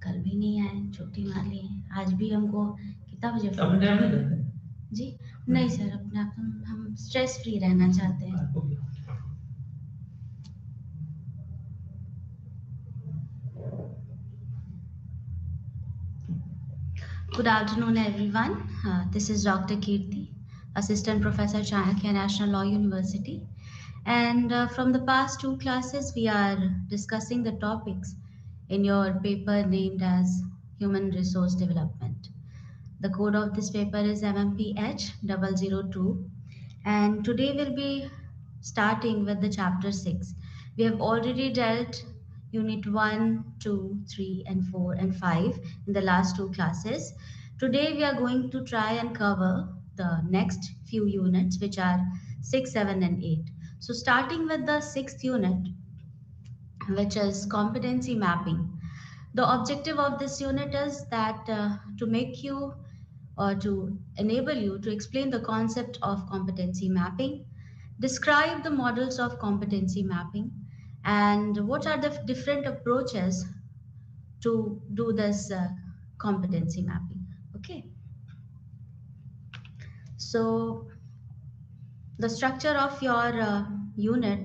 कल भी नहीं आए, छुट्टी मार ली है। आज भी हमको कितना बजे फोन अपने टाइम किया? नहीं करते? जी नहीं सर, अपने आप हम स्ट्रेस फ्री रहना चाहते हैं। Good afternoon, everyone. This is Dr. Kirti, Assistant Professor, Chanakya National Law University. And from the past two classes, we are discussing the topics in your paper named as Human Resource Development. The code of this paper is MMPH002. And today we'll be starting with the chapter 6. We have already dealt unit 1, 2, 3, and 4, and 5 in the last two classes. Today we are going to try and cover the next few units, which are 6, 7, and 8. So, starting with the sixth unit, which is competency mapping. The objective of this unit is that to make you or to enable you to explain the concept of competency mapping, describe the models of competency mapping, and what are the different approaches to do this competency mapping. Okay, so the structure of your unit,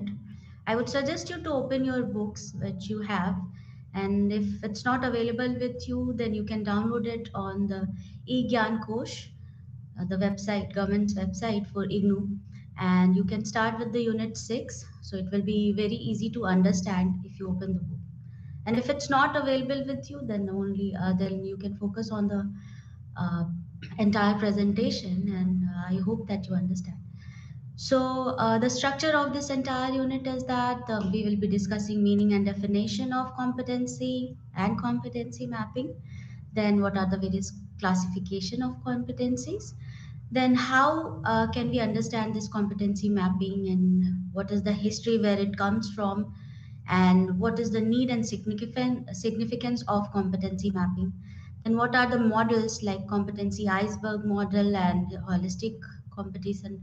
I would suggest you to open your books which you have, and if it's not available with you, then you can download it on the eGyan Kosh, the website, government's website for IGNU, and you can start with the unit 6. So it will be very easy to understand if you open the book. And if it's not available with you, then only then you can focus on the uh, entire presentation, and I hope that you understand. So, the structure of this entire unit is that we will be discussing meaning and definition of competency and competency mapping. Then, what are the various classification of competencies? Then, how can we understand this competency mapping, and what is the history where it comes from, and what is the need and significance of competency mapping? Then, what are the models like competency iceberg model and holistic competition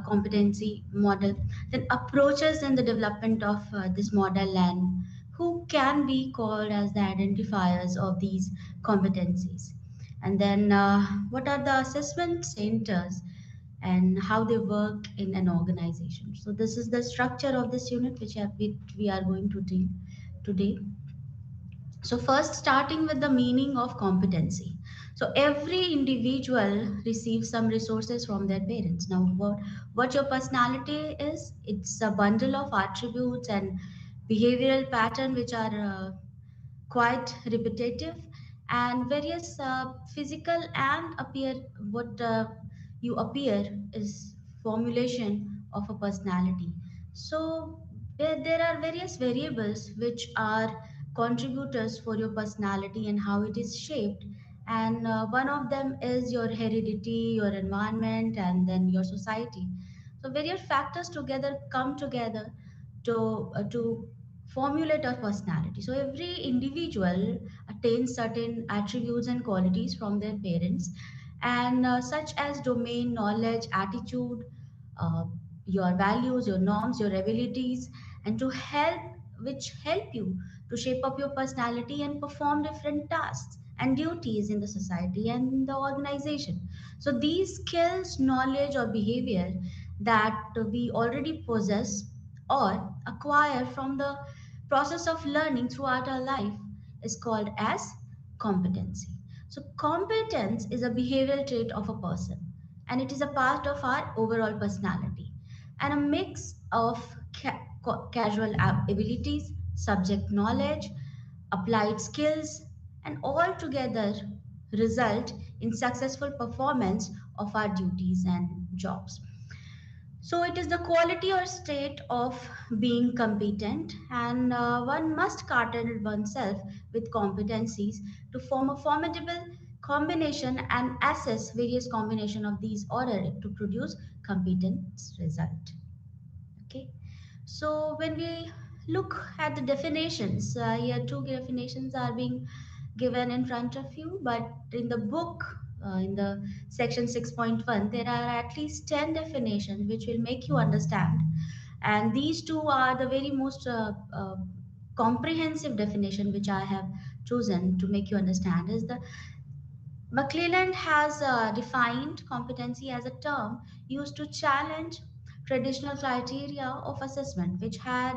competency model? Then, approaches in the development of this model, and who can be called as the identifiers of these competencies? And then, what are the assessment centers and how they work in an organization? So, this is the structure of this unit which we are going to deal today. So, first, starting with the meaning of competency. So, every individual receives some resources from their parents. Now, what your personality is, it's a bundle of attributes and behavioral pattern which are quite repetitive, and various physical and appear what you appear is formulation of a personality. So there are various variables which are contributors for your personality and how it is shaped, and one of them is your heredity, your environment, and then your society. So various factors together come together to formulate a personality. So every individual attains certain attributes and qualities from their parents, and such as domain knowledge, attitude, uh, your values, your norms, your abilities, and to help which help you to shape up your personality and perform different tasks and duties in the society and in the organization. So these skills, knowledge, or behavior that we already possess or acquire from the process of learning throughout our life is called as competency. So competence is a behavioral trait of a person, and it is a part of our overall personality, and a mix of casual abilities, subject knowledge, applied skills, and all together result in successful performance of our duties and jobs. So it is the quality or state of being competent, and one must partner oneself with competencies to form a formidable combination and assess various combination of these order to produce competence result. Okay, so when we look at the definitions, here two definitions are being given in front of you, but in the book, in the section 6.1, there are at least 10 definitions which will make you understand. And these two are the very most comprehensive definition which I have chosen to make you understand is the McClelland has defined competency as a term used to challenge traditional criteria of assessment, which had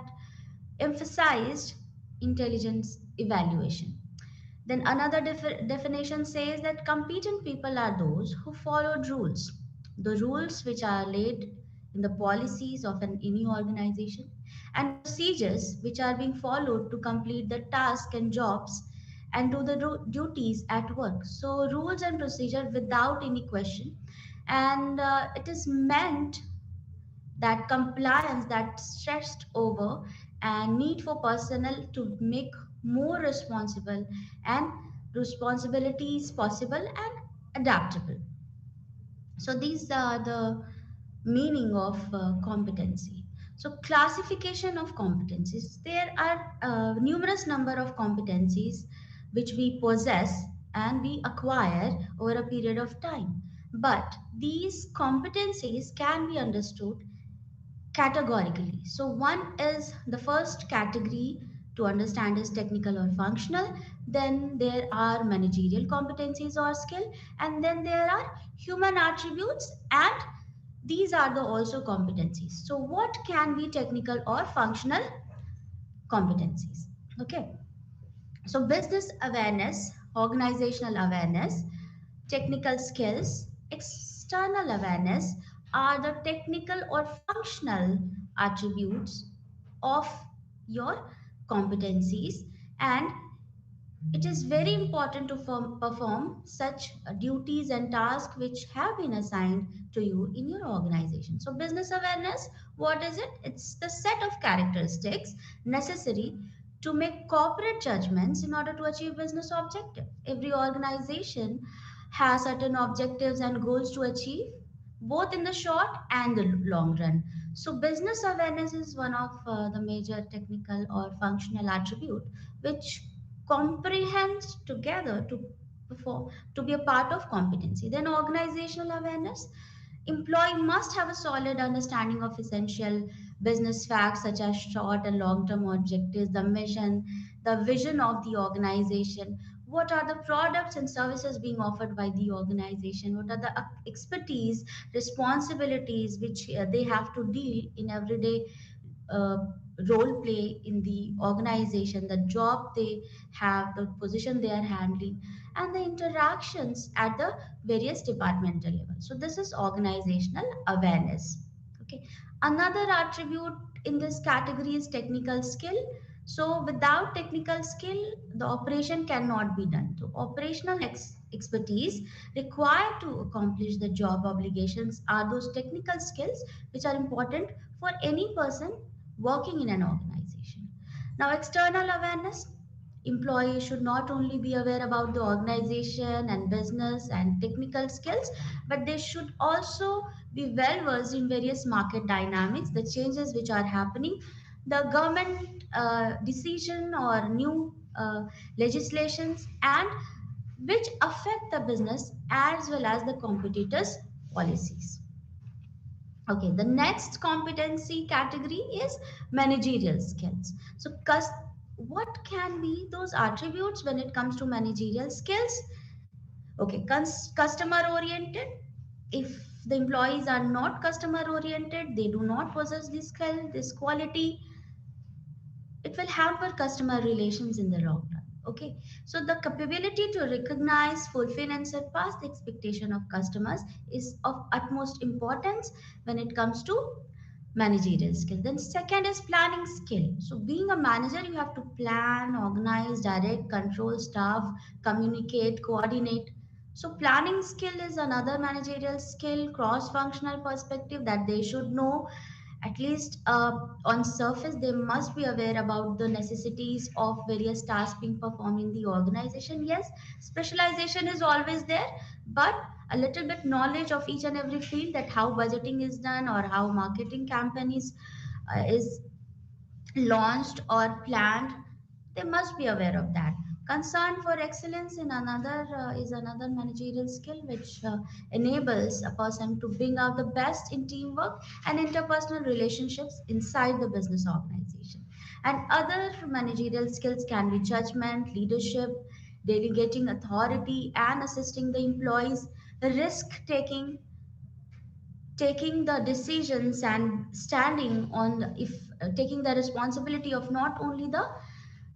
emphasized intelligence evaluation. Then another definition says that competent people are those who followed rules, the rules which are laid in the policies of any organization, and procedures which are being followed to complete the task and jobs and do the duties at work. So rules and procedure without any question, and it is meant that compliance that stressed over and need for personnel to make more responsible and responsibilities possible and adaptable. So these are the meaning of competency. So classification of competencies, there are numerous number of competencies which we possess and we acquire over a period of time, but these competencies can be understood categorically. So one is the first category to understand is technical or functional. Then there are managerial competencies or skill, and then there are human attributes, and these are the also competencies. So what can be technical or functional competencies? Okay. So business awareness, organizational awareness, technical skills, external awareness are the technical or functional attributes of your competencies, and it is very important to perform such duties and tasks which have been assigned to you in your organization. So, business awareness, what is it? It's the set of characteristics necessary to make corporate judgments in order to achieve business objective. Every organization has certain objectives and goals to achieve, both in the short and the long run. So, business awareness is one of the major technical or functional attribute which comprehends together to perform to be a part of competency. Then organizational awareness, employee must have a solid understanding of essential business facts such as short and long term objectives, the mission, the vision of the organization, what are the products and services being offered by the organization, what are the expertise, responsibilities which they have to deal in everyday uh, role play in the organization, the job they have, the position they are handling, and the interactions at the various departmental levels. So this is organizational awareness. Okay. Another attribute in this category is technical skill. So without technical skill, the operation cannot be done. So operational expertise required to accomplish the job obligations are those technical skills which are important for any person working in an organization. Now, external awareness, employees should not only be aware about the organization and business and technical skills, but they should also be well versed in various market dynamics, the changes which are happening, the government decision or new legislations, and which affect the business as well as the competitors' policies. Okay, the next competency category is managerial skills. So, what can be those attributes when it comes to managerial skills? Okay, customer oriented. If the employees are not customer oriented, they do not possess this skill, this quality, it will hamper customer relations in the long run. Okay, so the capability to recognize, fulfill, and surpass the expectation of customers is of utmost importance when it comes to managerial skill. Then second is planning skill. So being a manager, you have to plan, organize, direct, control staff, communicate, coordinate. So planning skill is another managerial skill, cross functional perspective that they should know. At least on surface they must be aware about the necessities of various tasks being performed in the organization. Yes, specialization is always there, but a little bit knowledge of each and every field, that how budgeting is done or how marketing campaign is launched or planned, they must be aware of that. Concern for excellence in another is another managerial skill which enables a person to bring out the best in teamwork and interpersonal relationships inside the business organization. And other managerial skills can be judgment, leadership, delegating authority, and assisting the employees, risk taking the decisions and standing on if taking the responsibility of not only the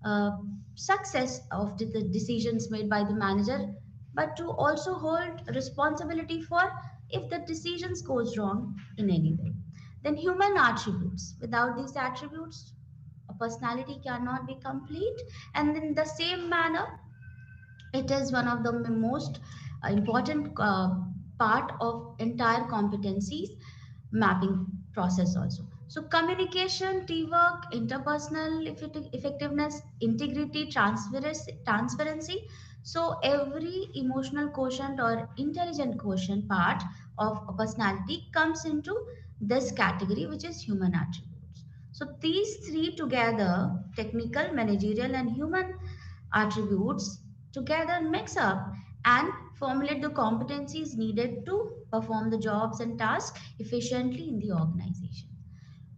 uh, success of the decisions made by the manager, but to also hold responsibility for if the decisions goes wrong in any way. Then human attributes, without these attributes a personality cannot be complete. And in the same manner, it is one of the most important part of entire competencies mapping process also. So communication, teamwork, interpersonal effectiveness, integrity, transparency. So every emotional quotient or intelligent quotient part of a personality comes into this category, which is human attributes. So these three together, technical, managerial, and human attributes together mix up and formulate the competencies needed to perform the jobs and tasks efficiently in the organization.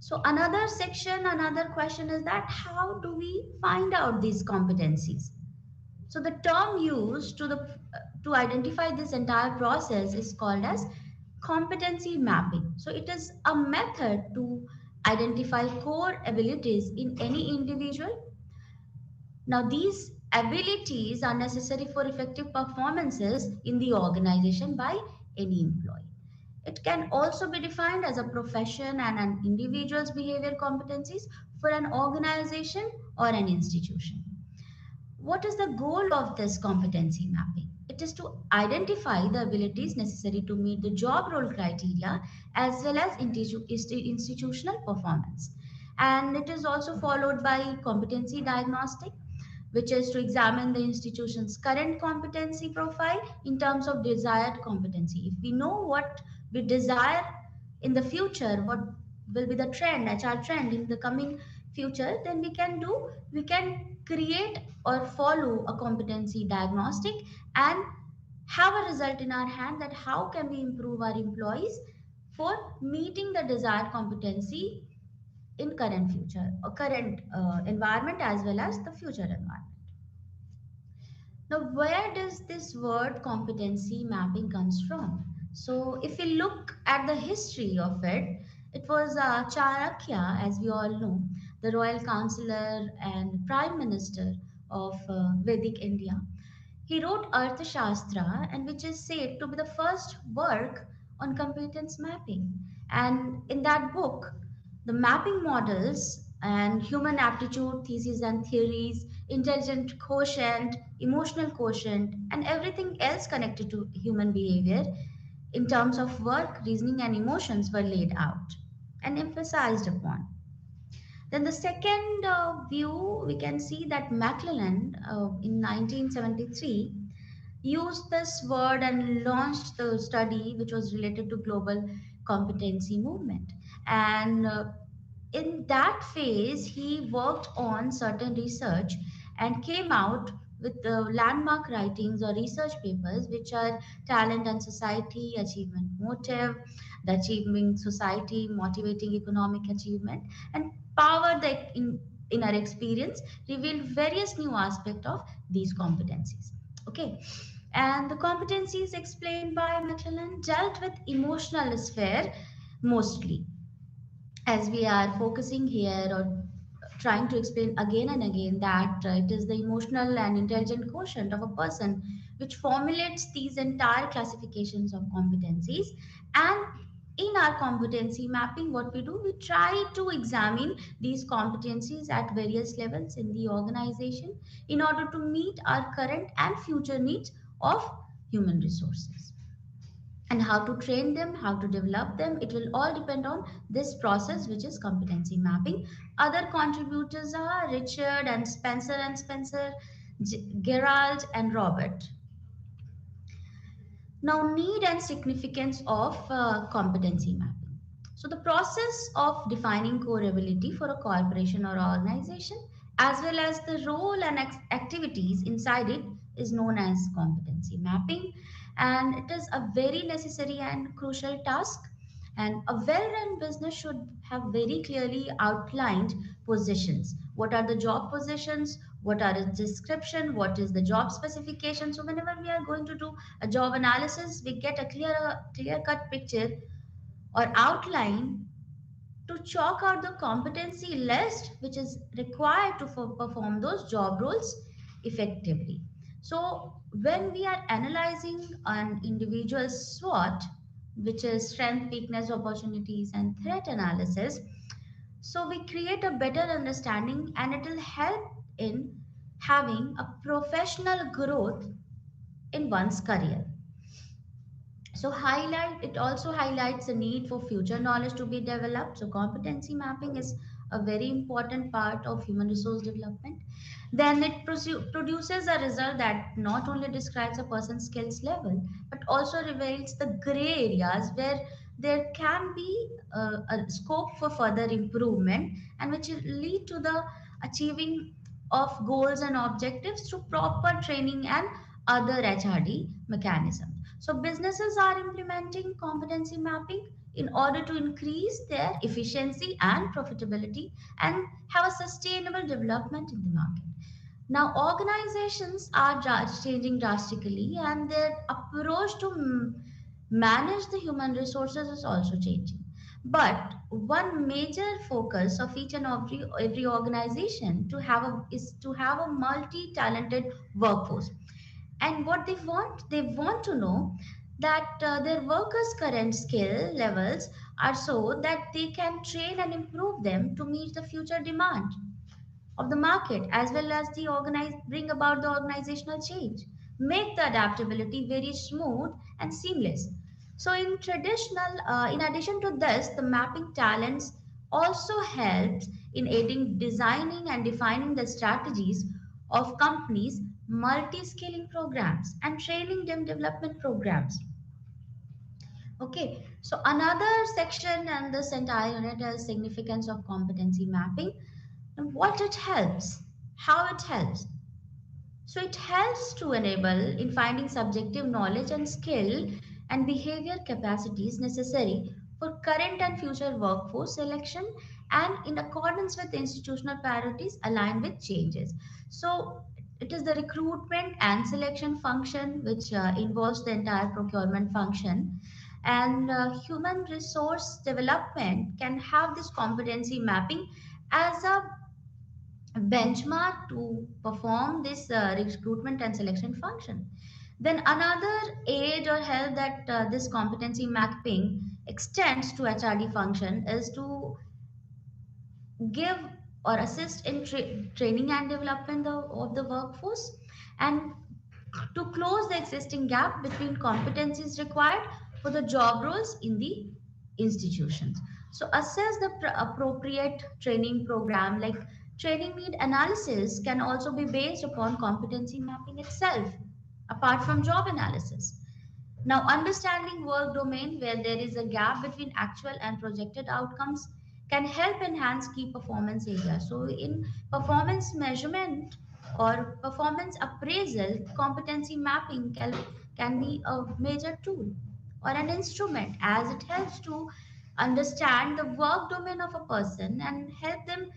So another section, another question is that how do we find out these competencies? So the term used to identify this entire process is called as competency mapping. So it is a method to identify core abilities in any individual. Now, these abilities are necessary for effective performances in the organization by any employee. It can also be defined as a profession and an individual's behavior competencies for an organization or an institution. What is the goal of this competency mapping? It is to identify the abilities necessary to meet the job role criteria as well as institutional performance. And it is also followed by competency diagnostic, which is to examine the institution's current competency profile in terms of desired competency. If we know what we desire in the future, what will be the trend, HR trend in the coming future, then we can create or follow a competency diagnostic and have a result in our hand that how can we improve our employees for meeting the desired competency in current future or current environment as well as the future environment. Now, where does this word competency mapping comes from? So, if we look at the history of it, it was Chanakya, as we all know, the royal counselor and prime minister of Vedic India. He wrote Arthashastra, and which is said to be the first work on competence mapping. And in that book, the mapping models and human aptitude, theses and theories, intelligent quotient, emotional quotient, and everything else connected to human behavior in terms of work, reasoning, and emotions were laid out and emphasized upon. Then the second view, we can see that McClellan in 1973 used this word and launched the study which was related to global competency movement. And in that phase, he worked on certain research and came out with the landmark writings or research papers, which are Talent and Society, Achievement Motive, the Achieving Society, Motivating Economic Achievement, and Power the Inner Experience, revealed various new aspects of these competencies. Okay, and the competencies explained by McClellan dealt with emotional sphere mostly, as we are focusing here or trying to explain again and again that it is the emotional and intelligent quotient of a person which formulates these entire classifications of competencies. And in our competency mapping, what we do, we try to examine these competencies at various levels in the organization in order to meet our current and future needs of human resources. And how to train them, how to develop them, it will all depend on this process, which is competency mapping. Other contributors are Richard and Spencer, Gerald and Robert. Now, need and significance of competency mapping. So, the process of defining core ability for a corporation or organization, as well as the role and activities inside it, is known as competency mapping. And it is a very necessary and crucial task. And a well run business should have very clearly outlined positions what are the job positions, what are its description, what is the job specification. So whenever we are going to do a job analysis, we get a clear cut picture or outline to chalk out the competency list which is required to perform those job roles effectively. So, when we are analyzing an individual SWOT, which is strength, weakness, opportunities, and threat analysis, so we create a better understanding and it will help in having a professional growth in one's career. So highlight it also highlights the need for future knowledge to be developed. So competency mapping is a very important part of human resource development. Then it produces a result that not only describes a person's skills level but also reveals the gray areas where there can be a scope for further improvement, and which will lead to the achieving of goals and objectives through proper training and other HRD mechanisms. So businesses are implementing competency mapping in order to increase their efficiency and profitability and have a sustainable development in the market. Now, organizations are changing drastically, and their approach to manage the human resources is also changing. But one major focus of each and every organization is to have a multi-talented workforce. And what they want to know that their workers current skill levels are so that they can train and improve them to meet the future demand of the market, as well as the organize bring about the organizational change, make the adaptability very smooth and seamless. So in addition to this, the mapping talents also helps in aiding designing and defining the strategies of companies multi-skilling programs and training them development programs. Okay, so another section and this entire unit is significance of competency mapping and what it helps, how it helps. So it helps to enable in finding subjective knowledge and skill and behavior capacities necessary for current and future workforce selection and in accordance with institutional priorities aligned with changes. So it is the recruitment and selection function which involves the entire procurement function, and human resource development can have this competency mapping as a benchmark to perform this recruitment and selection function. Then another aid or help that this competency mapping extends to HRD function is to give or assist in training and development of the workforce, and to close the existing gap between competencies required for the job roles in the institutions. So assess the appropriate training program, like training need analysis can also be based upon competency mapping itself apart from job analysis. Now, understanding work domain where there is a gap between actual and projected outcomes can help enhance key performance areas. So, in performance measurement or performance appraisal, competency mapping can be a major tool or an instrument, as it helps to understand the work domain of a person and help them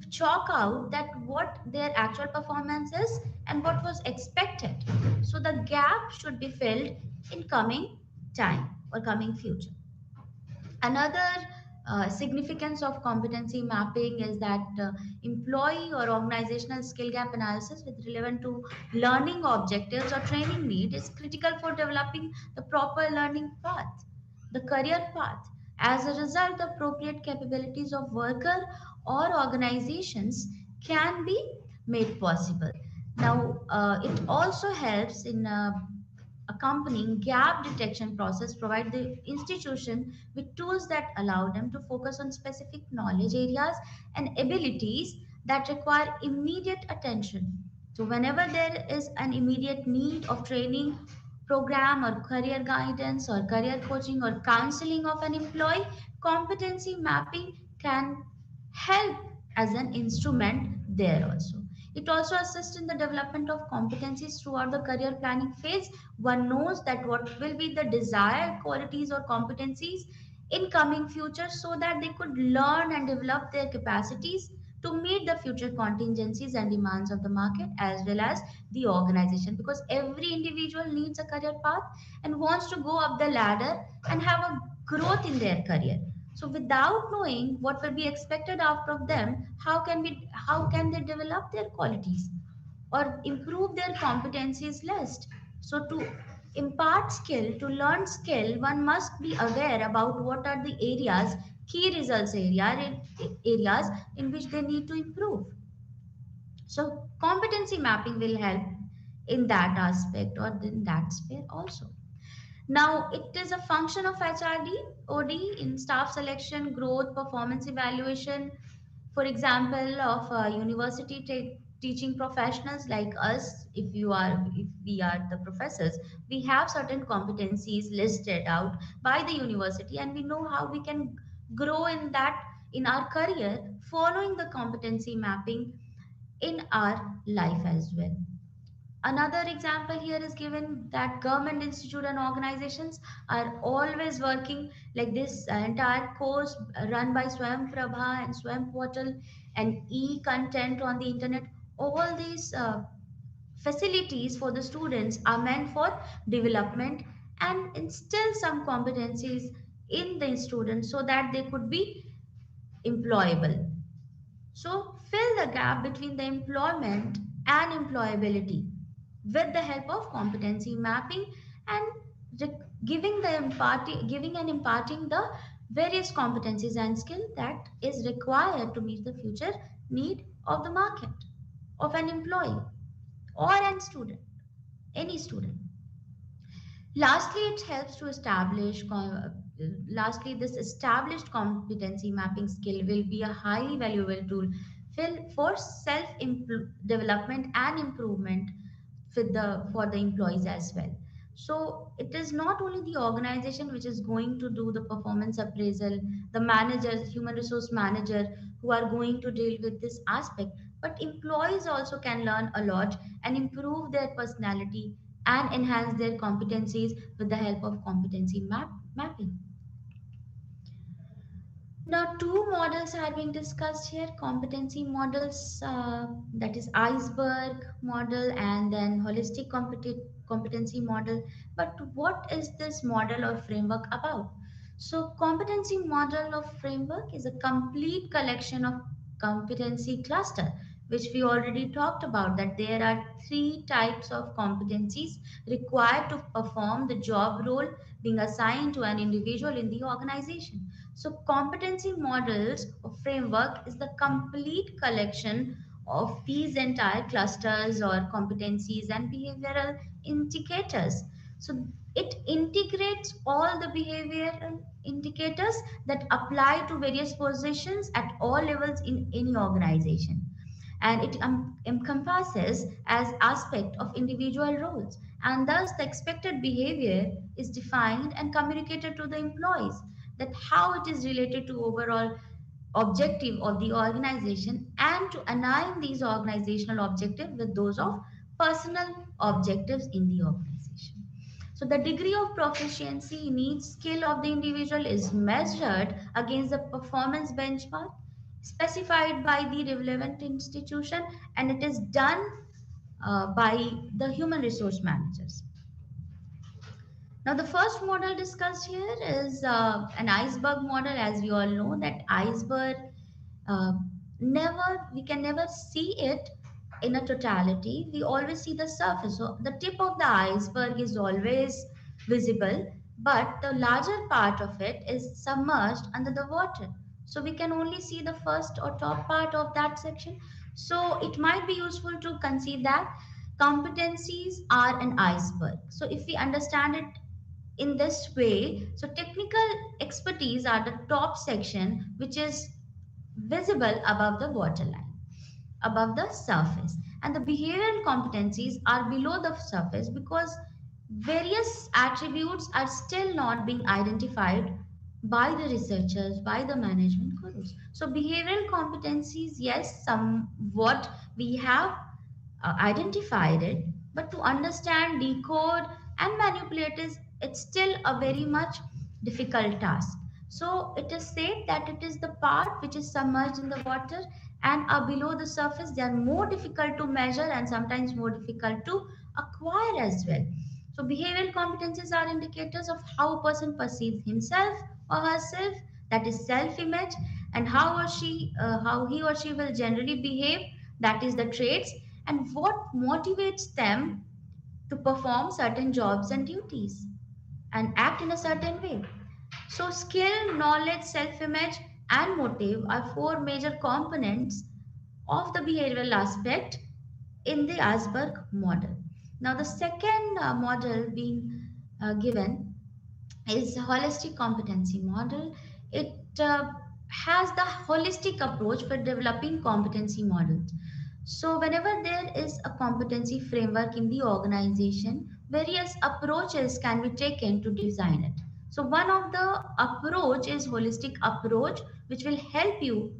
chalk out that what their actual performance is and what was expected. So the gap should be filled in coming time or coming future. Another significance of competency mapping is that employee or organizational skill gap analysis with relevant to learning objectives or training need is critical for developing the proper learning path, the career path. As a result, the appropriate capabilities of worker or organizations can be made possible. Now, it also helps in accompanying gap detection process, provide the institution with tools that allow them to focus on specific knowledge areas and abilities that require immediate attention. So whenever there is an immediate need of training program or career guidance or career coaching or counseling of an employee, competency mapping can help as an instrument there also. It also assists in the development of competencies throughout the career planning phase. One knows that what will be the desired qualities or competencies in coming future so that they could learn and develop their capacities to meet the future contingencies and demands of the market as well as the organization, because every individual needs a career path and wants to go up the ladder and have a growth in their career. So without knowing what will be expected out of them, how can they develop their qualities or improve their competencies list? So to impart skill, to learn skill, one must be aware about what are the areas, key results areas in which they need to improve. So competency mapping will help in that aspect or in that sphere also. Now, it is a function of HRD, OD in staff selection, growth, performance evaluation. For example, of university teaching professionals like us, if we are the professors, we have certain competencies listed out by the university, and we know how we can grow in that in our career, following the competency mapping in our life as well. Another example here is given that government institute and organizations are always working like this entire course run by Swam Prabha and Swam Portal and e-content on the internet. All these facilities for the students are meant for development and instill some competencies in the students so that they could be employable. So, fill the gap between the employment and employability with the help of competency mapping and giving and imparting the various competencies and skill that is required to meet the future need of the market of an employee or an student, any student. Lastly, it helps to lastly, this established competency mapping skill will be a highly valuable tool for self development and improvement for the employees as well. So it is not only the organization which is going to do the performance appraisal, the managers, human resource manager who are going to deal with this aspect, but employees also can learn a lot and improve their personality and enhance their competencies with the help of mapping. Now, two models are being discussed here, competency models, that is iceberg model and then holistic competency model. But what is this model or framework about? So, competency model of framework is a complete collection of competency cluster, which we already talked about, that there are three types of competencies required to perform the job role being assigned to an individual in the organization. So, competency models or framework is the complete collection of these entire clusters or competencies and behavioral indicators. So, it integrates all the behavioral indicators that apply to various positions at all levels in any organization, and it encompasses as aspect of individual roles, and thus the expected behavior is defined and communicated to the employees, that how it is related to overall objective of the organization and to align these organizational objectives with those of personal objectives in the organization. So the degree of proficiency in each skill of the individual is measured against the performance benchmark specified by the relevant institution, and it is done by the human resource managers. Now, the first model discussed here is an iceberg model. As we all know, that iceberg uh, we can never see it in a totality. We always see the surface. So, the tip of the iceberg is always visible, but the larger part of it is submerged under the water. So, we can only see the first or top part of that section. So, it might be useful to conceive that competencies are an iceberg. So, if we understand it in this way, so technical expertise are the top section which is visible above the waterline, above the surface, and the behavioral competencies are below the surface because various attributes are still not being identified by the researchers, by the management gurus. So behavioral competencies, yes, somewhat we have identified it, but to understand, decode, and manipulate is it's still a very much difficult task. So it is said that it is the part which is submerged in the water and are below the surface, they are more difficult to measure and sometimes more difficult to acquire as well. So, behavioral competencies are indicators of how a person perceives himself or herself, that is self image, and how he or she will generally behave, that is the traits, and what motivates them to perform certain jobs and duties and act in a certain way. So, skill, knowledge, self image, and motive are four major components of the behavioral aspect in the Asberg model. Now, the second model being given is holistic competency model. It has the holistic approach for developing competency models. So whenever there is a competency framework in the organization, various approaches can be taken to design it. So one of the approach is holistic approach, which will help you.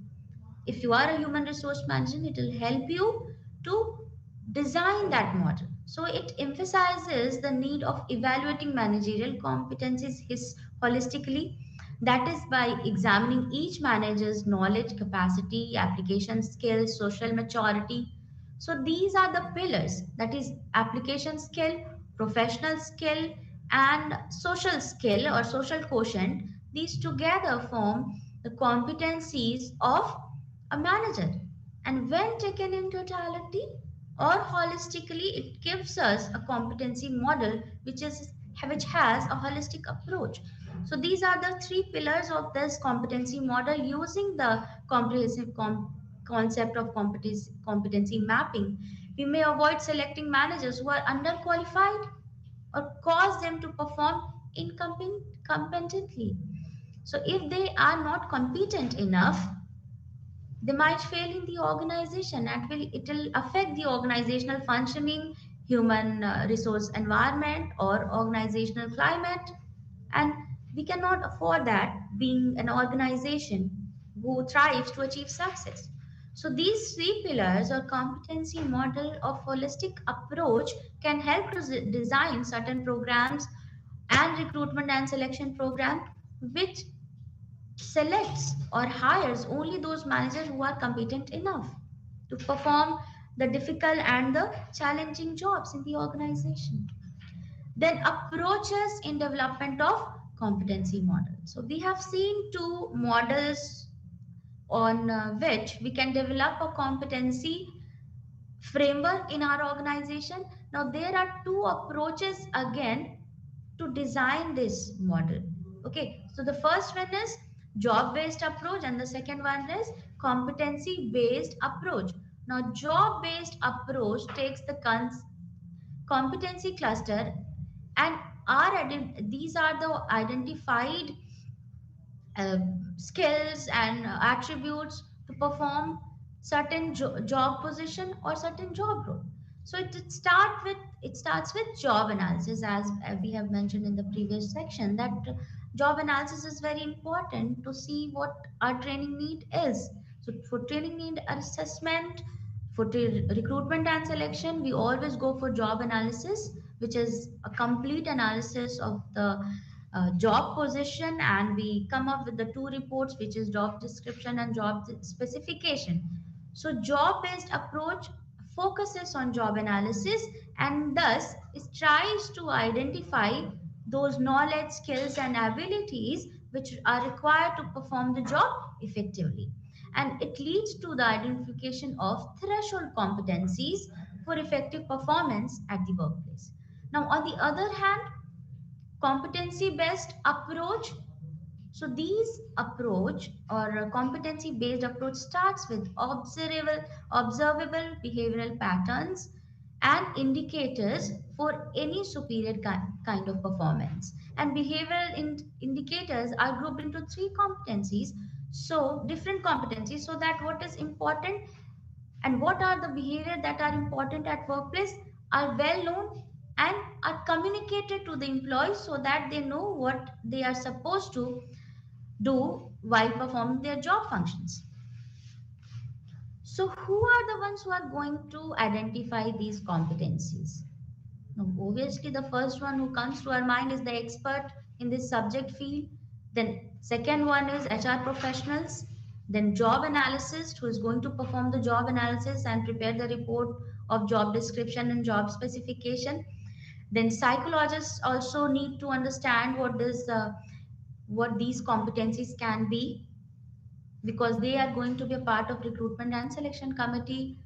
If you are a human resource manager, it will help you to design that model. So it emphasizes the need of evaluating managerial competencies holistically, that is by examining each manager's knowledge, capacity, application skills, social maturity. So these are the pillars, that is application skill, professional skill, and social skill or social quotient. These together form the competencies of a manager. And when taken in totality or holistically, it gives us a competency model which has a holistic approach. So these are the three pillars of this competency model using the comprehensive concept of competency mapping. We may avoid selecting managers who are underqualified or cause them to perform incompetently. So if they are not competent enough, they might fail in the organization and it will affect the organizational functioning, human resource environment, or organizational climate. And we cannot afford that being an organization who thrives to achieve success. So these three pillars or competency model of holistic approach can help to design certain programs and recruitment and selection program which selects or hires only those managers who are competent enough to perform the difficult and the challenging jobs in the organization. Then approaches in development of competency model. So we have seen two models on which we can develop a competency framework in our organization. Now, there are two approaches again to design this model. Okay, so the first one is job based approach, and the second one is competency based approach. Now, job based approach takes the competency cluster and these are the identified uh, skills and attributes to perform certain job position or certain job role. So it starts with job analysis, as we have mentioned in the previous section that job analysis is very important to see what our training need is. So for training need assessment, for recruitment and selection, we always go for job analysis, which is a complete analysis of the job position, and we come up with the two reports, which is job description and job specification. So job based approach focuses on job analysis and thus it tries to identify those knowledge, skills, and abilities which are required to perform the job effectively, and it leads to the identification of threshold competencies for effective performance at the workplace. Now on the other hand, competency based approach, so these approach or a competency based approach starts with observable behavioral patterns and indicators for any superior kind of performance, and behavioral indicators are grouped into three competencies, so different competencies, so that what is important and what are the behavior that are important at workplace are well known and are communicated to the employees so that they know what they are supposed to do while performing their job functions. So who are the ones who are going to identify these competencies? Now, obviously the first one who comes to our mind is the expert in this subject field. Then second one is HR professionals, Then job analyst, who is going to perform the job analysis and prepare the report of job description and job specification. Then psychologists also need to understand what these competencies can be, because they are going to be a part of recruitment and selection committee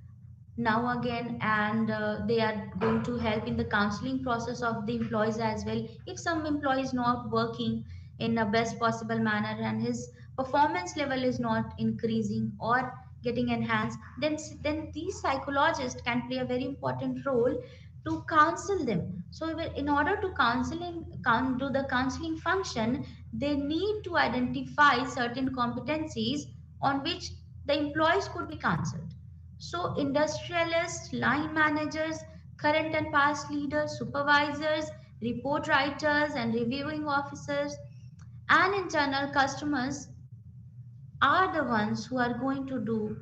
now again, and they are going to help in the counseling process of the employees as well. If some employee is not working in a best possible manner and his performance level is not increasing or getting enhanced, then these psychologists can play a very important role to counsel them. So in order to do the counseling function, they need to identify certain competencies on which the employees could be counseled. So, industrialists, line managers, current and past leaders, supervisors, report writers, and reviewing officers, and internal customers are the ones who are going to do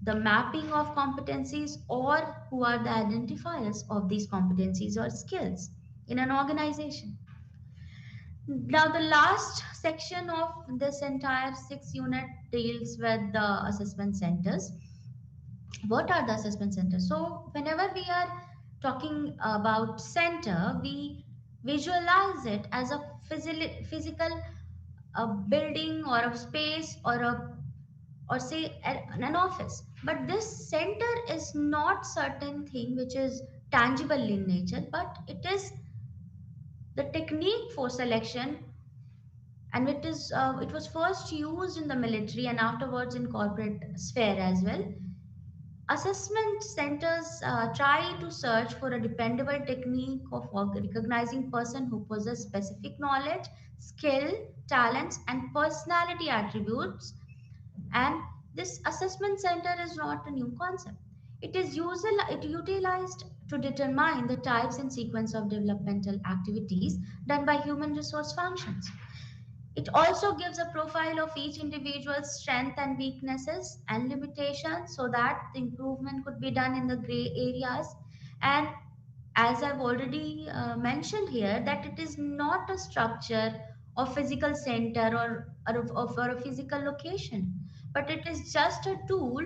the mapping of competencies, or who are the identifiers of these competencies or skills in an organization. Now, the last section of this entire 6 unit deals with the assessment centers. What are the assessment centers? So whenever we are talking about center, we visualize it as a physical building or a space or a, or say an office. But this center is not certain thing which is tangible in nature, but it is the technique for selection, and it was first used in the military and afterwards in corporate sphere as well. Assessment centers try to search for a dependable technique of recognizing person who possess specific knowledge, skill, talents, and personality attributes. And this assessment center is not a new concept. It utilized to determine the types and sequence of developmental activities done by human resource functions. It also gives a profile of each individual's strength and weaknesses and limitations, so that the improvement could be done in the gray areas. And as I've already mentioned here, that it is not a structure or physical center, or a physical location, but it is just a tool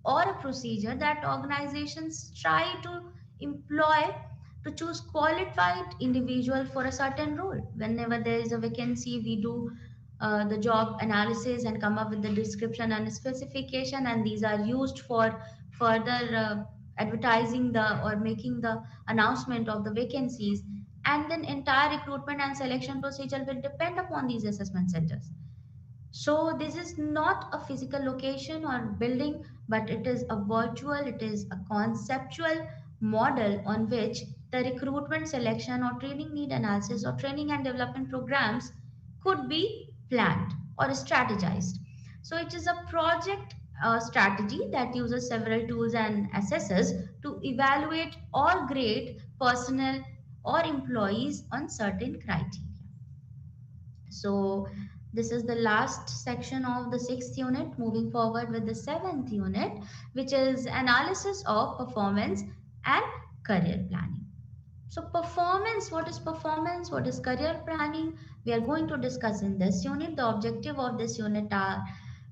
or a procedure that organizations try to employ to choose qualified individual for a certain role. Whenever there is a vacancy, we do the job analysis and come up with the description and specification, and these are used for further advertising the or making the announcement of the vacancies. And then entire recruitment and selection procedure will depend upon these assessment centers. So this is not a physical location or building, but it is a virtual, it is a conceptual model on which the recruitment, selection, or training need analysis or training and development programs could be planned or strategized. So it is a project strategy that uses several tools and assessors to evaluate or grade personnel or employees on certain criteria. So this is the last section of the 6th unit. Moving forward with the 7th unit, which is analysis of performance and career planning. So performance, what is performance? What is career planning? We are going to discuss in this unit. The objective of this unit are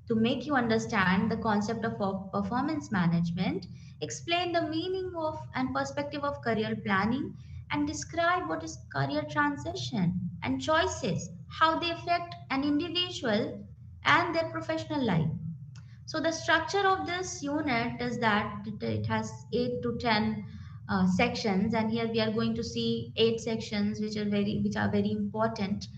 to make you understand the concept of performance management, explain the meaning of and perspective of career planning, and describe what is career transition and choices, how they affect an individual and their professional life. So the structure of this unit is that it has 8 to 10 sections, and here we are going to see 8 sections, which are very important.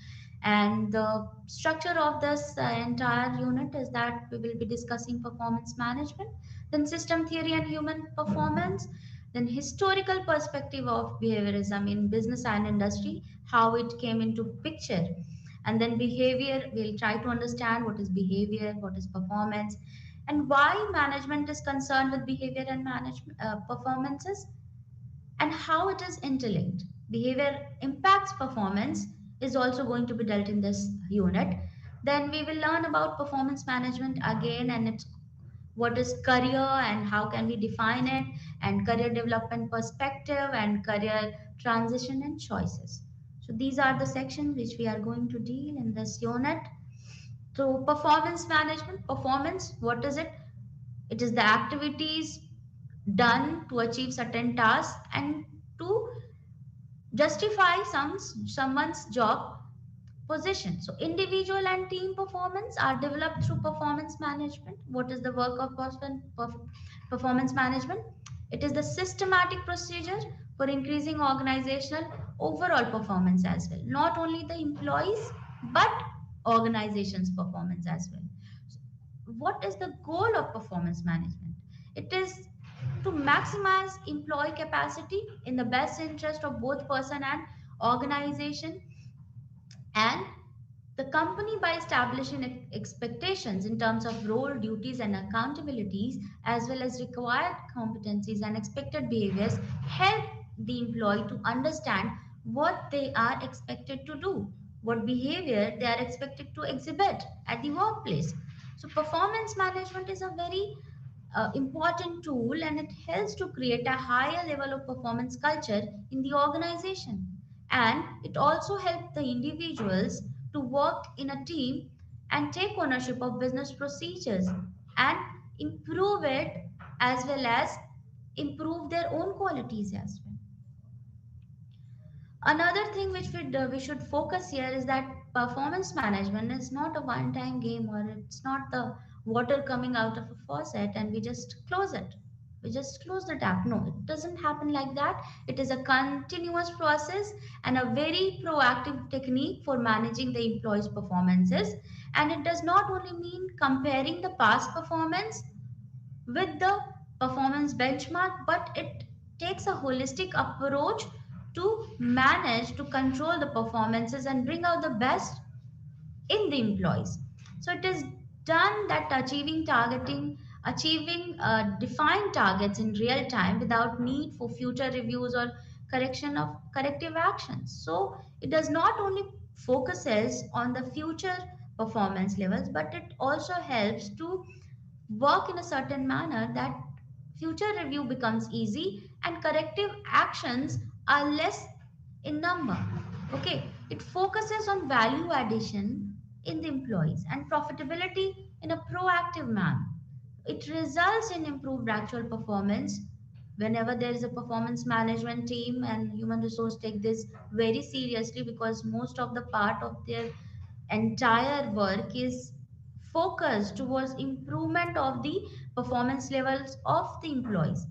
And the structure of this entire unit is that we will be discussing performance management, then system theory and human performance, then historical perspective of behaviorism in business and industry, how it came into picture, and then behavior. We'll try to understand what is behavior, what is performance, and why management is concerned with behavior and management performances, and how it is interlinked. Behavior impacts performance is also going to be dealt in this unit. Then we will learn about performance management again, and its what is career and how can we define it, and career development perspective and career transition and choices. So these are the sections which we are going to deal in this unit. So performance management, performance, what is it? It is the activities done to achieve certain tasks and to justify someone's job position. So individual and team performance are developed through performance management. What is the work of performance management? It is the systematic procedure for increasing organizational overall performance as well. Not only the employees, but organization's performance as well. So what is the goal of performance management? It is to maximize employee capacity in the best interest of both person and organization, and the company by establishing expectations in terms of role, duties, and accountabilities, as well as required competencies and expected behaviors, help the employee to understand what they are expected to do, what behavior they are expected to exhibit at the workplace. So, performance management is a very important tool, and it helps to create a higher level of performance culture in the organization, and it also helps the individuals to work in a team and take ownership of business procedures and improve it, as well as improve their own qualities as well. Another thing which we should focus here is that performance management is not a one time game, or it's not the water coming out of a faucet and we just close it. We just close the tap. No, it doesn't happen like that. It is a continuous process and a very proactive technique for managing the employees' performances. And it does not only mean comparing the past performance with the performance benchmark, but it takes a holistic approach to manage, to control the performances and bring out the best in the employees. So it is done that achieving defined targets in real time without need for future reviews or correction of corrective actions. So it does not only focuses on the future performance levels, but it also helps to work in a certain manner that future review becomes easy and corrective actions are less in number. Okay, it focuses on value addition in the employees and profitability in a proactive manner. It results in improved actual performance whenever there is a performance management team, and human resource take this very seriously because most of the part of their entire work is focused towards improvement of the performance levels of the employees.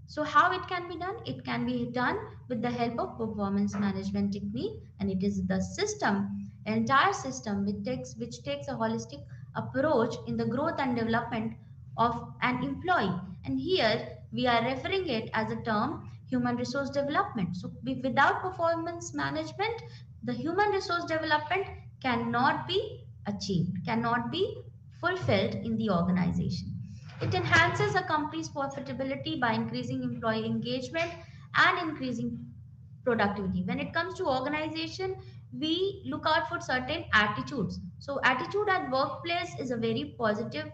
So how it can be done? It can be done with the help of performance management technique, and it is the system, entire system which takes a holistic approach in the growth and development of an employee. And here we are referring it as a term human resource development. So without performance management, the human resource development cannot be achieved, cannot be fulfilled in the organization. It enhances a company's profitability by increasing employee engagement and increasing productivity. When it comes to organization, we look out for certain attitudes. So attitude at workplace is a very positive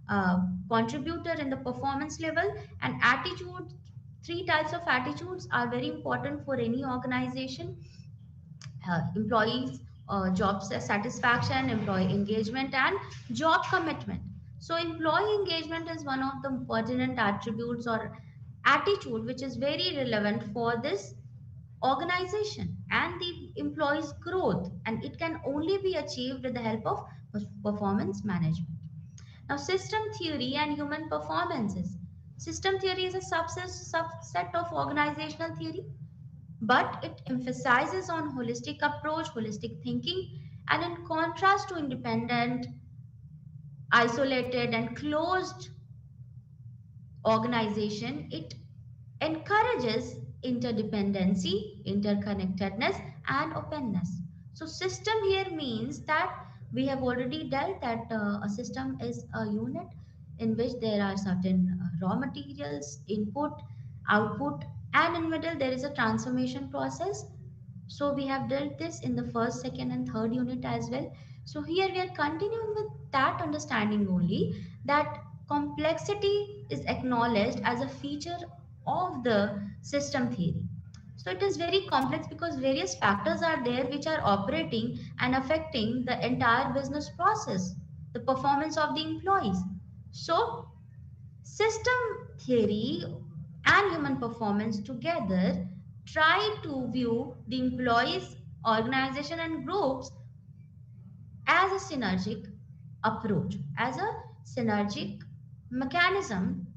uh, contributor in the performance level. And attitude, three types of attitudes are very important for any organization: employees job satisfaction, employee engagement, and job commitment. So employee engagement is one of the pertinent attributes or attitude which is very relevant for this organization and the employees growth, and it can only be achieved with the help of performance management. Now, system theory and human performances. System theory is a subset of organizational theory, but it emphasizes on holistic approach, holistic thinking, and in contrast to independent, isolated, and closed organization, it encourages interdependency, interconnectedness, and openness. So, system here means that we have already dealt that a system is a unit in which there are certain raw materials, input, output, and in middle there is a transformation process. So we have dealt this in the first, second, and third unit as well. So here we are continuing with that understanding only, that complexity is acknowledged as a feature of the system theory. So it is very complex because various factors are there which are operating and affecting the entire business process. the performance of the employees. So system theory and human performance together try to view the employees, organization, and groups as a synergic approach, as a synergic mechanism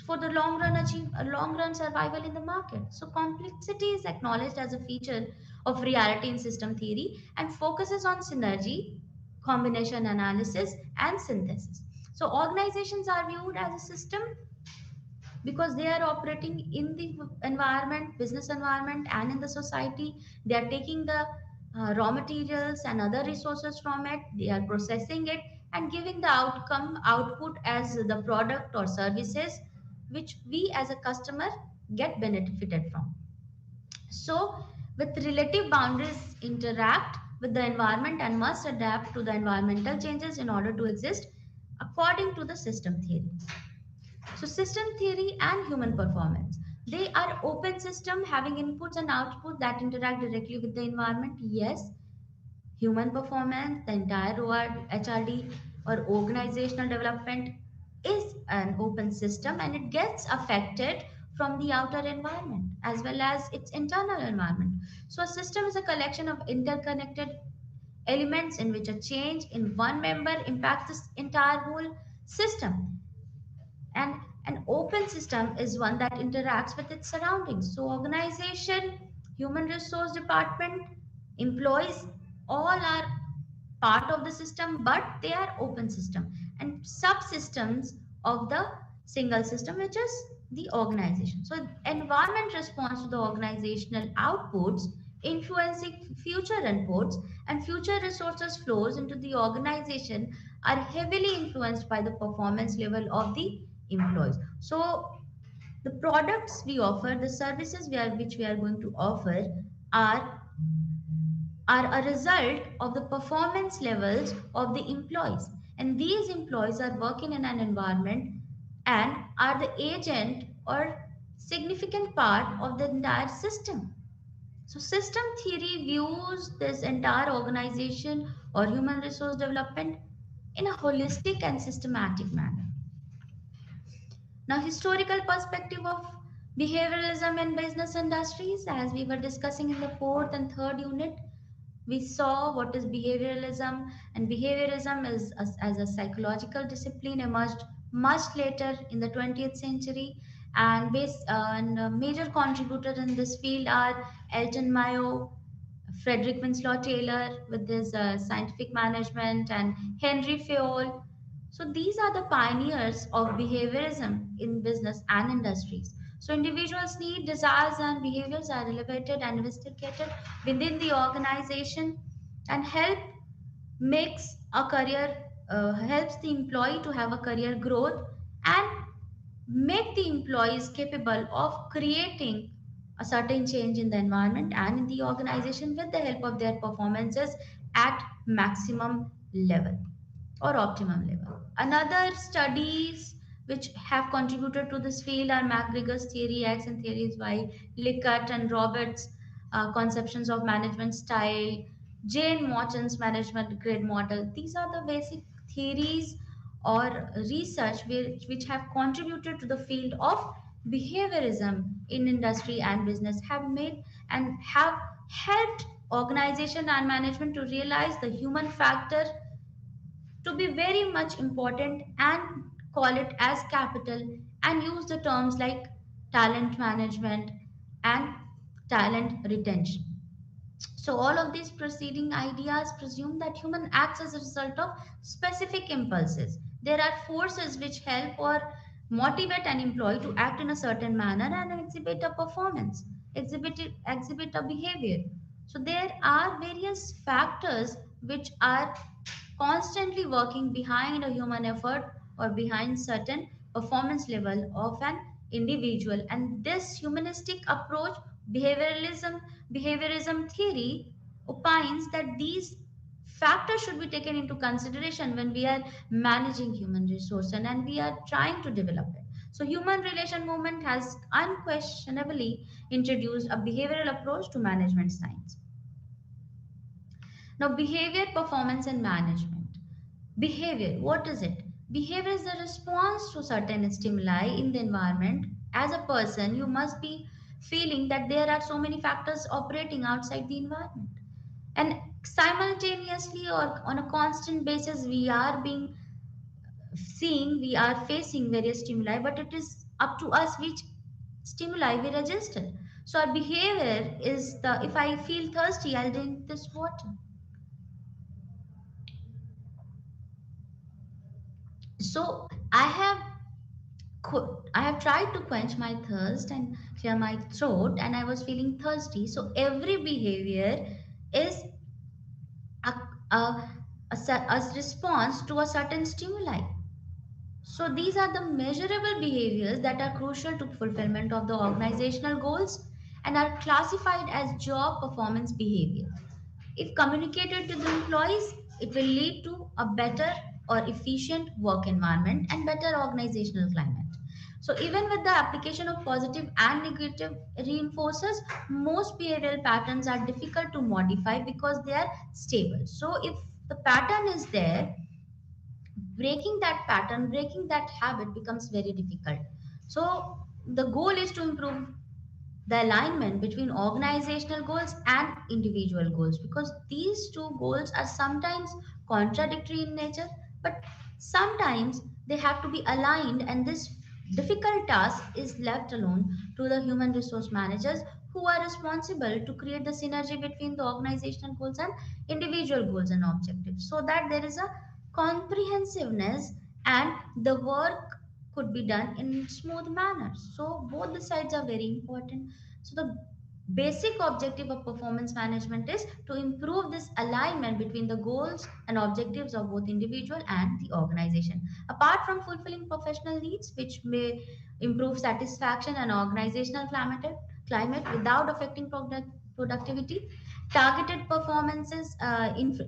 for the long run survival in the market. So complexity is acknowledged as a feature of reality in system theory and focuses on synergy, combination analysis, and synthesis. So organizations are viewed as a system because they are operating in the environment, business environment, and in the society. They are taking the raw materials and other resources from it, they are processing it and giving the output as the product or services which we as a customer get benefited from. So with relative boundaries interact with the environment and must adapt to the environmental changes in order to exist according to the system theory. So system theory and human performance. They are open system having inputs and outputs that interact directly with the environment. Yes, human performance, the entire HRD or organizational development is an open system and it gets affected from the outer environment as well as its internal environment. So a system is a collection of interconnected elements in which a change in one member impacts this entire whole system. And an open system is one that interacts with its surroundings. So organization, human resource department, employees, all are part of the system, but they are open system and subsystems of the single system, which is the organization. So environment responds to the organizational outputs, influencing future inputs, and future resources flows into the organization are heavily influenced by the performance level of the employees. So the products we offer, the services which we are going to offer are are a result of the performance levels of the employees. And these employees are working in an environment and are the agent or significant part of the entire system. So, system theory views this entire organization or human resource development in a holistic and systematic manner. Now, historical perspective of behavioralism in business industries, as we were discussing in the fourth and third unit, we saw what is behavioralism, and behaviorism is as a psychological discipline emerged much later in the 20th century, and a major contributor in this field are Elton Mayo, Frederick Winslow Taylor with his scientific management, and Henry Fayol. So these are the pioneers of behaviorism in business and industries. So individuals' need, desires, and behaviors are elevated and investigated within the organization and makes a career helps the employee to have a career growth and make the employees capable of creating a certain change in the environment and in the organization with the help of their performances at maximum level or optimum level. Another studies which have contributed to this field are McGregor's theory X and theories Y, Likert and Roberts' conceptions of management style, Jane Morton's management grid model. These are the basic theories or research which have contributed to the field of behaviorism in industry and business, have made and have helped organization and management to realize the human factor to be very much important and call it as capital and use the terms like talent management and talent retention. So all of these preceding ideas presume that human acts as a result of specific impulses. There are forces which help or motivate an employee to act in a certain manner and exhibit a performance, exhibit a behavior. So there are various factors which are constantly working behind a human effort or behind certain performance level of an individual. And this humanistic approach, behaviorism theory, opines that these factors should be taken into consideration when we are managing human resource and we are trying to develop it. So human relation movement has unquestionably introduced a behavioral approach to management science. Now, behavior, performance, and management. Behavior, what is it? Behavior is the response to certain stimuli in the environment. As a person, you must be feeling that there are so many factors operating outside the environment. And simultaneously or on a constant basis, we are facing various stimuli, but it is up to us which stimuli we register. So our behavior is the, if I feel thirsty, I'll drink this water. So I have tried to quench my thirst and clear my throat, and I was feeling thirsty. So every behavior is a, a, a response to a certain stimuli. So these are the measurable behaviors that are crucial to fulfillment of the organizational goals and are classified as job performance behavior. If communicated to the employees, it will lead to a better or efficient work environment and better organizational climate. So even with the application of positive and negative reinforcers, most behavioral patterns are difficult to modify because they are stable. So if the pattern is there, breaking that pattern, breaking that habit becomes very difficult. So the goal is to improve the alignment between organizational goals and individual goals, because these two goals are sometimes contradictory in nature, but sometimes they have to be aligned, and this difficult task is left alone to the human resource managers, who are responsible to create the synergy between the organizational goals and individual goals and objectives, so that there is a comprehensiveness and the work could be done in smooth manner. So both the sides are very important. So the basic objective of performance management is to improve this alignment between the goals and objectives of both individual and the organization. Apart from fulfilling professional needs, which may improve satisfaction and organizational climate without affecting productivity, targeted performances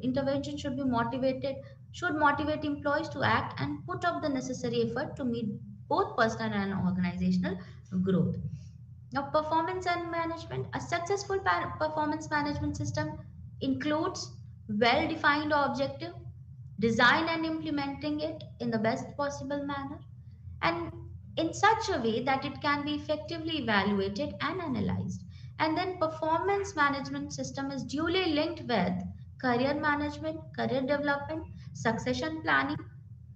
intervention should motivate employees to act and put up the necessary effort to meet both personal and organizational growth. Now, performance and management. A successful performance management system includes well defined objective, design and implementing it in the best possible manner, and in such a way that it can be effectively evaluated and analyzed. And then, performance management system is duly linked with career management, career development, succession planning,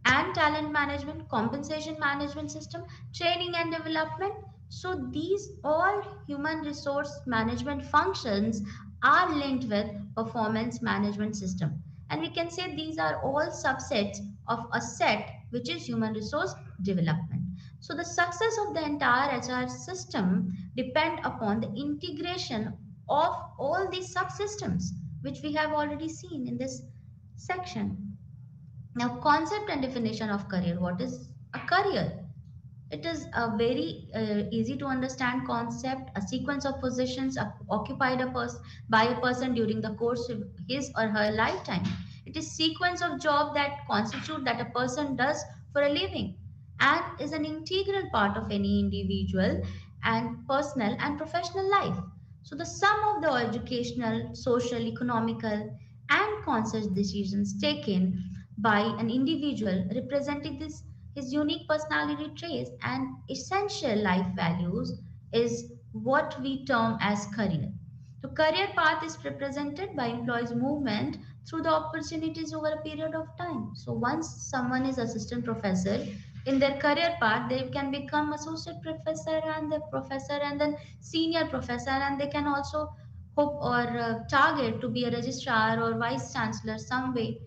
and talent management, compensation management system, training and development. So these all human resource management functions are linked with performance management system. And we can say these are all subsets of a set which is human resource development. So the success of the entire HR system depend upon the integration of all these subsystems, which we have already seen in this section. Now, concept and definition of career. What is a career? It is a very easy to understand concept, a sequence of positions occupied by a person during the course of his or her lifetime. It is sequence of job that constitute that a person does for a living and is an integral part of any individual and personal and professional life. So the sum of the educational, social, economical, and conscious decisions taken by an individual representing this his unique personality traits and essential life values is what we term as career. The career path is represented by employees' movement through the opportunities over a period of time. So once someone is assistant professor, in their career path, they can become associate professor and the professor and then senior professor, and they can also hope or target to be a registrar or vice chancellor some way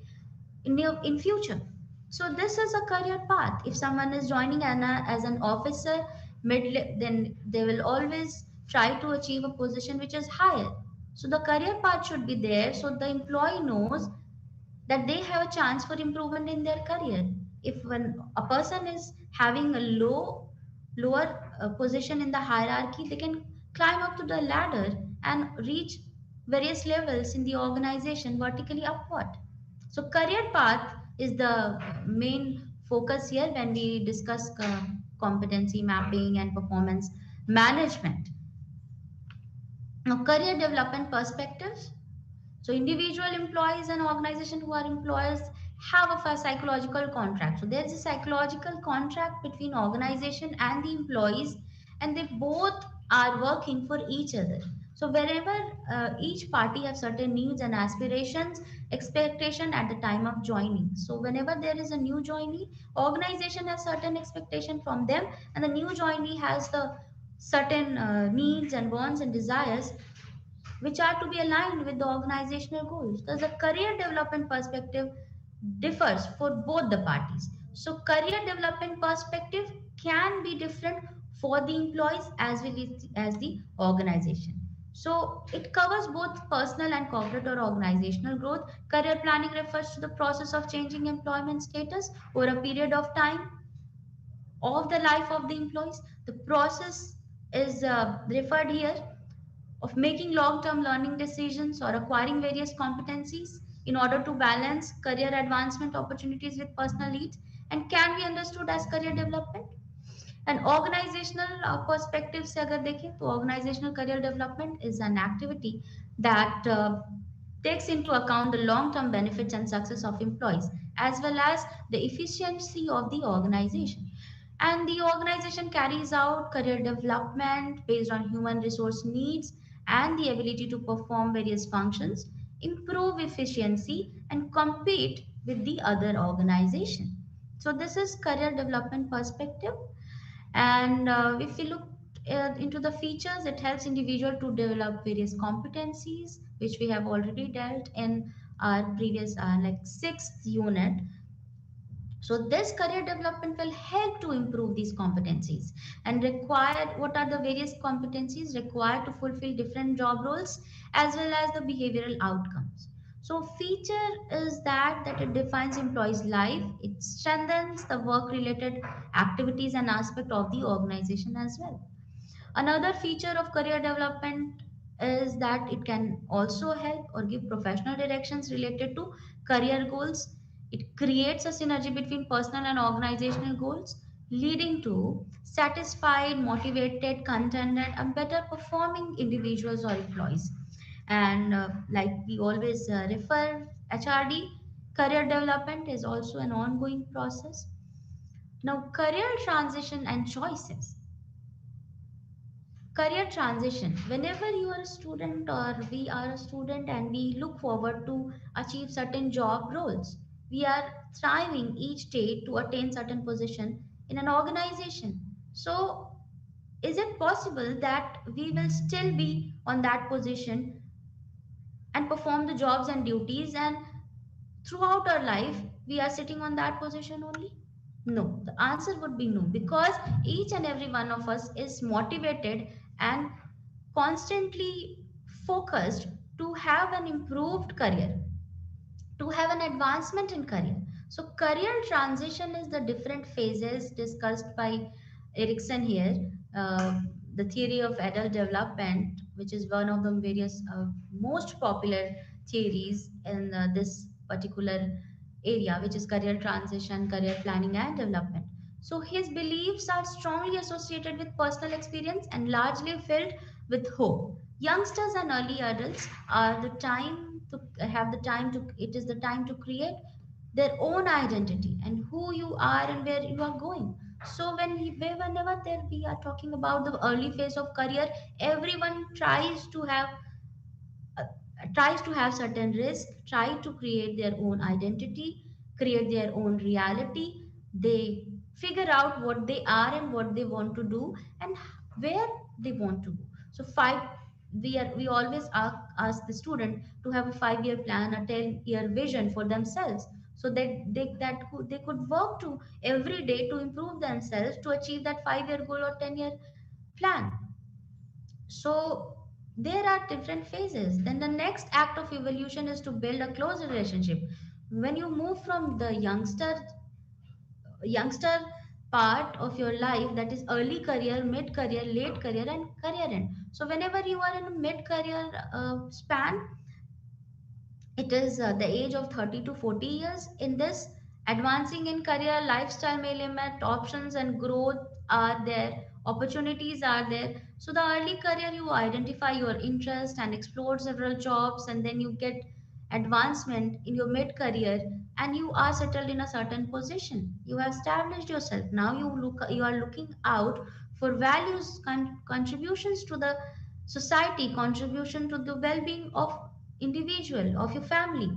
in future. So this is a career path. If someone is joining as an officer mid, then they will always try to achieve a position which is higher. So the career path should be there, so the employee knows that they have a chance for improvement in their career. If when a person is having a lower position in the hierarchy, they can climb up to the ladder and reach various levels in the organization vertically upward. So career path is the main focus here when we discuss competency mapping and performance management. Now, career development perspectives. So individual employees and organization who are employers have a psychological contract. So there is a psychological contract between organization and the employees, and they both are working for each other. So wherever each party have certain needs and aspirations, expectation at the time of joining. So whenever there is a new joinee, organization has certain expectation from them, and the new joinee has the certain needs and wants and desires which are to be aligned with the organizational goals. Thus, the career development perspective differs for both the parties. So, career development perspective can be different for the employees as well as the organization. So, it covers both personal and corporate or organizational growth. Career planning refers to the process of changing employment status over a period of time of the life of the employees. The process is referred here of making long term learning decisions or acquiring various competencies in order to balance career advancement opportunities with personal needs, and can be understood as career development. And organizational perspective से अगर देखें तो organizational career development is an activity that takes into account the long term benefits and success of employees as well as the efficiency of the organization. And the organization carries out career development based on human resource needs and the ability to perform various functions, improve efficiency, and compete with the other organization. So this is career development perspective. And if we look into the features, it helps individual to develop various competencies, which we have already dealt in our previous like sixth unit. So this career development will help to improve these competencies and require what are the various competencies required to fulfill different job roles as well as the behavioral outcomes. So feature is that it defines employees' life, it strengthens the work related activities and aspect of the organization as well. Another feature of career development is that it can also help or give professional directions related to career goals. It creates a synergy between personal and organizational goals, leading to satisfied, motivated, contented, and better performing individuals or employees. And like we always refer, HRD, career development is also an ongoing process. Now, career transition and choices. Career transition, whenever you are a student or we are a student and we look forward to achieve certain job roles, we are striving each day to attain certain position in an organization. So is it possible that we will still be on that position and perform the jobs and duties, and throughout our life we are sitting on that position only? No, the answer would be no, because each and every one of us is motivated and constantly focused to have an improved career, to have an advancement in career. So career transition is the different phases discussed by Erickson here. The theory of adult development, which is one of the various most popular theories in this particular area, which is career transition, career planning, and development. So his beliefs are strongly associated with personal experience and largely filled with hope. Youngsters and early adults are the time to have the time to, it is the time to create their own identity and who you are and where you are going. So whenever there we are talking about the early phase of career, everyone uh, tries to have certain risk, try to create their own identity, create their own reality. They figure out what they are and what they want to do and where they want to go. So we always ask the student to have a 5 year plan, a 10-year vision for themselves, so that they could work to every day to improve themselves to achieve that 5 year goal or 10-year plan. So there are different phases. Then the next act of evolution is to build a close relationship. When you move from the youngster part of your life, that is early career, mid career, late career, and career end. So whenever you are in a mid career span, it is the age of 30 to 40 years. In this, advancing in career, lifestyle may limit, options and growth are there, opportunities are there. So the early career, you identify your interest and explore several jobs, and then you get advancement in your mid career, and you are settled in a certain position. You have established yourself. Now you are looking out for values, contributions to the society, contribution to the well-being of individual, of your family.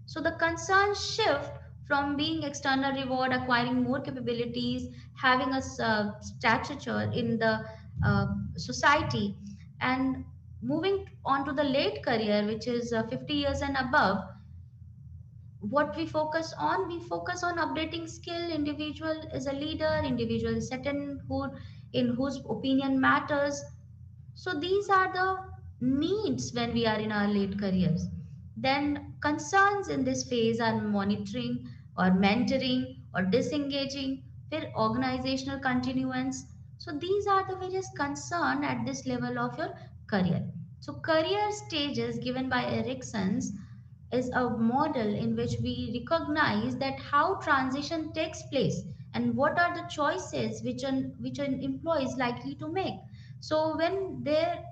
So the concerns shift from being external reward, acquiring more capabilities, having a stature in the uh, society, and moving on to the late career, which is 50 years and above. What we focus on updating skill. Individual is a leader, individual is certain who in whose opinion matters. So these are the needs when we are in our late careers. Then concerns in this phase are monitoring or mentoring or disengaging, where organizational continuance. So these are the various concern at this level of your career. So career stages given by Erickson's is a model in which we recognize that how transition takes place and what are the choices which an employee is likely to make. So when they're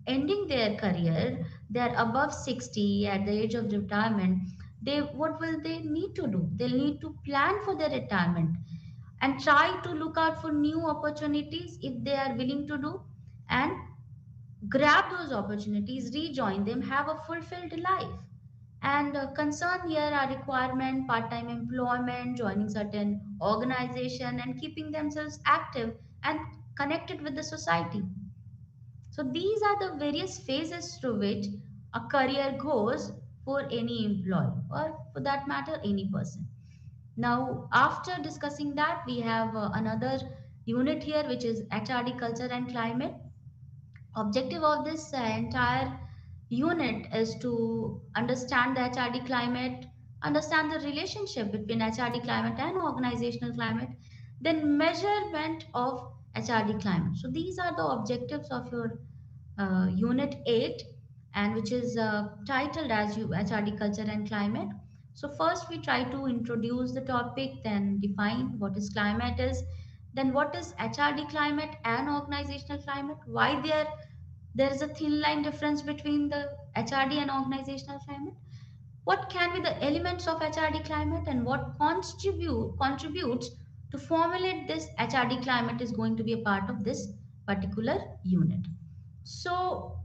ending their career, they're above 60 at the age of retirement, they what will they need to do? They'll need to plan for their retirement and try to look out for new opportunities if they are willing to do, and grab those opportunities, rejoin them, have a fulfilled life. And concern here are requirement, part-time employment, joining certain organization, and keeping themselves active and connected with the society. So these are the various phases through which a career goes for any employee, or for that matter, any person. Now, after discussing that, we have another unit here, which is HRD culture and climate. Objective of this entire unit is to understand the HRD climate, understand the relationship between HRD climate and organizational climate, then measurement of HRD climate. So these are the objectives of your unit 8, and which is titled as you HRD culture and climate. So first we try to introduce the topic, then define what is climate is, then what is HRD climate and organizational climate, why there is a thin line difference between the HRD and organizational climate, what can be the elements of HRD climate, and what contributes to formulate this HRD climate is going to be a part of this particular unit. So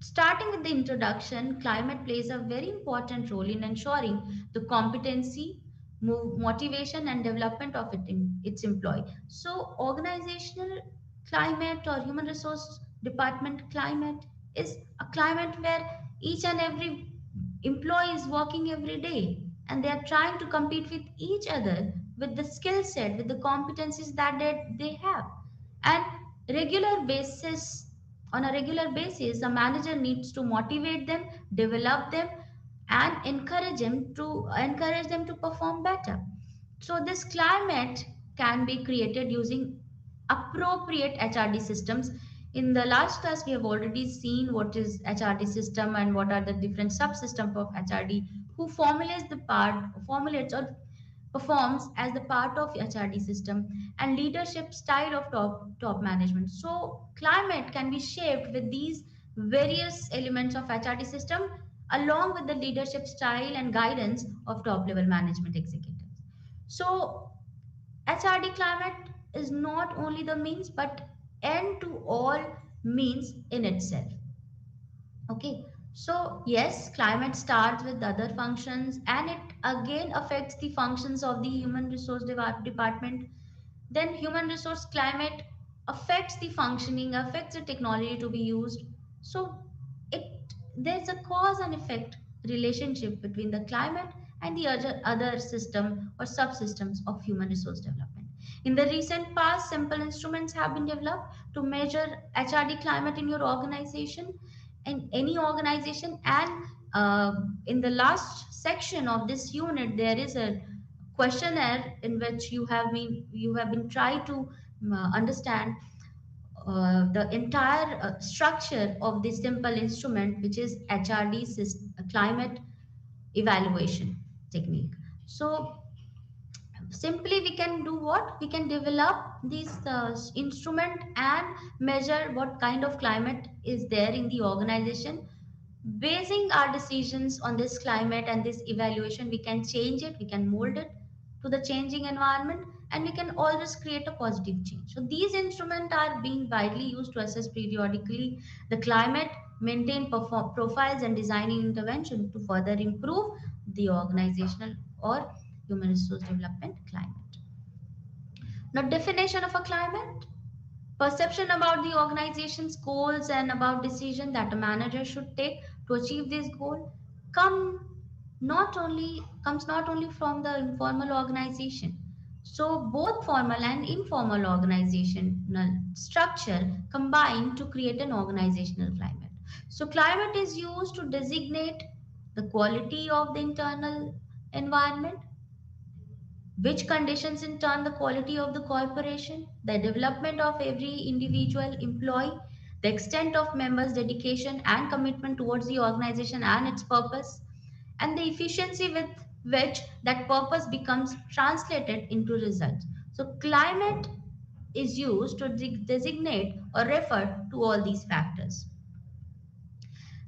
starting with the introduction, climate plays a very important role in ensuring the competency, motivation, and development of its employee. So, organizational climate or human resource department climate is a climate where each and every employee is working every day, and they are trying to compete with each other with the skill set, with the competencies that they have. And regular basis on a regular basis, a manager needs to motivate them, develop them, and encourage them to perform better. So this climate can be created using appropriate HRD systems. In the last class, we have already seen what is HRD system and what are the different subsystems of HRD, who formulates or performs as the part of HRD system, and leadership style of top management. So climate can be shaped with these various elements of HRD system, along with the leadership style and guidance of top level management executives. So HRD climate is not only the means but end to all means in itself. Okay, so yes, climate starts with other functions, and it again affects the functions of the human resource department. Then human resource climate affects the functioning, affects the technology to be used. So it there's a cause and effect relationship between the climate and the other system or subsystems of human resource development. In the recent past, simple instruments have been developed to measure HRD climate in your organization, in any organization. And in the last section of this unit, there is a questionnaire in which you have been trying to understand the entire structure of this simple instrument, which is HRD climate evaluation technique. So simply we can do what? We can develop this instrument and measure what kind of climate is there in the organization, basing our decisions on this climate and this evaluation, we can change it, we can mold it to the changing environment, and we can always create a positive change. So these instruments are being widely used to assess periodically the climate, maintain profiles, and designing intervention to further improve the organizational or human resource development climate. Now, definition of a climate: perception about the organization's goals and about decision that a manager should take to achieve this goal come comes not only from the informal organization. So both formal and informal organizational structure combine to create an organizational climate. So climate is used to designate the quality of the internal environment, which conditions in turn the quality of the corporation, the development of every individual employee, the extent of members' dedication and commitment towards the organization and its purpose, and the efficiency with which that purpose becomes translated into results. So, climate is used to designate or refer to all these factors.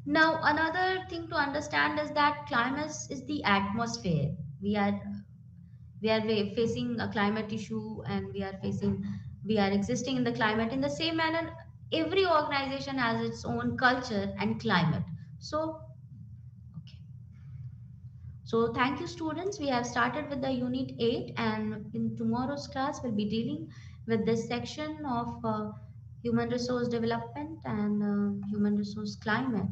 Now, another thing to understand is that climate is the atmosphere. We are facing a climate issue, and we are existing in the climate in the same manner. Every organization has its own culture and climate. So okay, so thank you students, we have started with the unit 8, and in tomorrow's class we'll be dealing with this section of human resource development and human resource climate.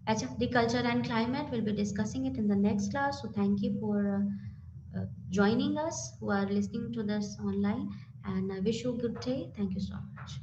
HFD culture and climate, we'll be discussing it in the next class. So thank you for joining us who are listening to this online, and I wish you a good day. Thank you so much.